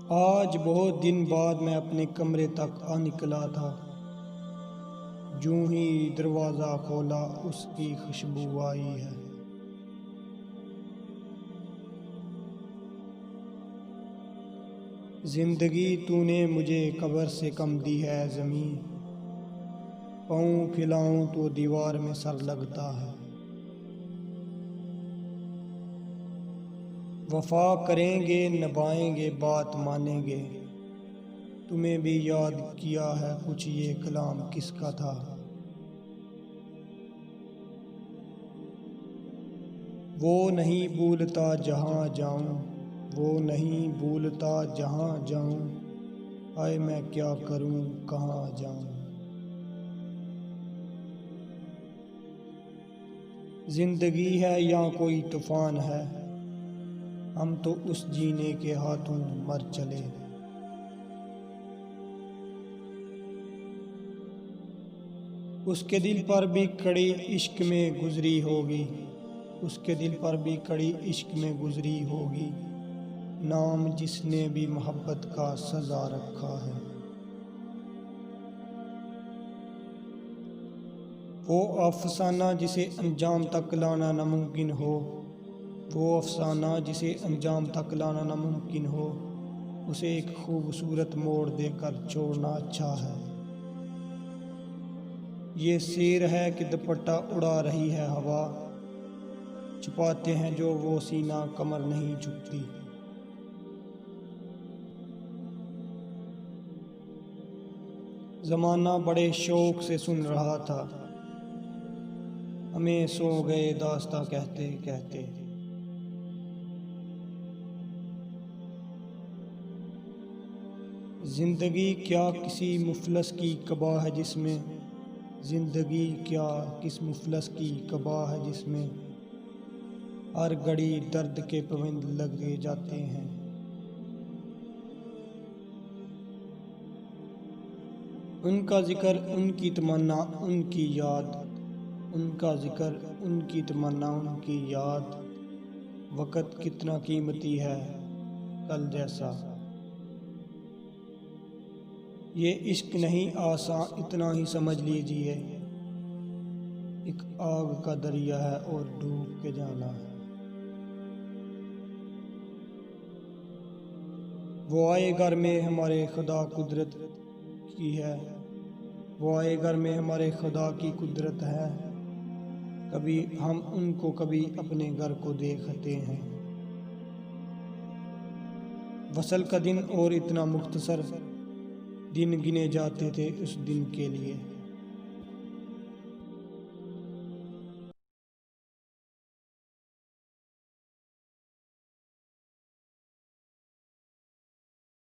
آج بہت دن بعد میں اپنے کمرے تک آ نکلا تھا، جوں ہی دروازہ کھولا اس کی خوشبو آئی ہے۔ زندگی تو نے مجھے قبر سے کم دی ہے زمین، پاؤں پھیلاؤں تو دیوار میں سر لگتا ہے۔ وفا کریں گے نبھائیں گے بات مانیں گے، تمہیں بھی یاد کیا ہے کچھ یہ کلام کس کا تھا۔ وہ نہیں بھولتا جہاں جاؤں، وہ نہیں بھولتا جہاں جاؤں، ہائے میں کیا کروں کہاں جاؤں۔ زندگی ہے یا کوئی طوفان ہے، ہم تو اس جینے کے ہاتھوں مر چلے۔ اس کے دل پر بھی کڑی عشق میں گزری ہوگی، اس کے دل پر بھی کڑی عشق میں گزری ہوگی، نام جس نے بھی محبت کا سزا رکھا ہے۔ وہ افسانہ جسے انجام تک لانا ناممکن ہو، وہ افسانہ جسے انجام تک لانا ناممکن ہو، اسے ایک خوبصورت موڑ دے کر چھوڑنا اچھا ہے۔ یہ سیر ہے کہ دوپٹہ اڑا رہی ہے ہوا، چھپاتے ہیں جو وہ سینہ کمر نہیں جھکتی۔ زمانہ بڑے شوق سے سن رہا تھا، ہمیں سو گئے داستاں کہتے کہتے۔ زندگی کیا کسی مفلس کی قبا ہے جس میں، زندگی کیا کس مفلس کی قبا ہے جس میں، ہر گھڑی درد کے پوند لگے جاتے ہیں۔ ان کا ذکر ان کی تمنا ان کی یاد، ان کا ذکر ان کی تمنا ان کی یاد، وقت کتنا قیمتی ہے کل جیسا۔ یہ عشق نہیں آسان اتنا ہی سمجھ لیجئے، ایک آگ کا دریا ہے اور ڈوب کے جانا ہے۔ وہ آئے گھر میں ہمارے خدا قدرت کی ہے، وہ آئے گھر میں ہمارے خدا کی قدرت ہے، کبھی ہم ان کو کبھی اپنے گھر کو دیکھتے ہیں۔ وصل کا دن اور اتنا مختصر، دن گنے جاتے تھے اس دن کے لیے۔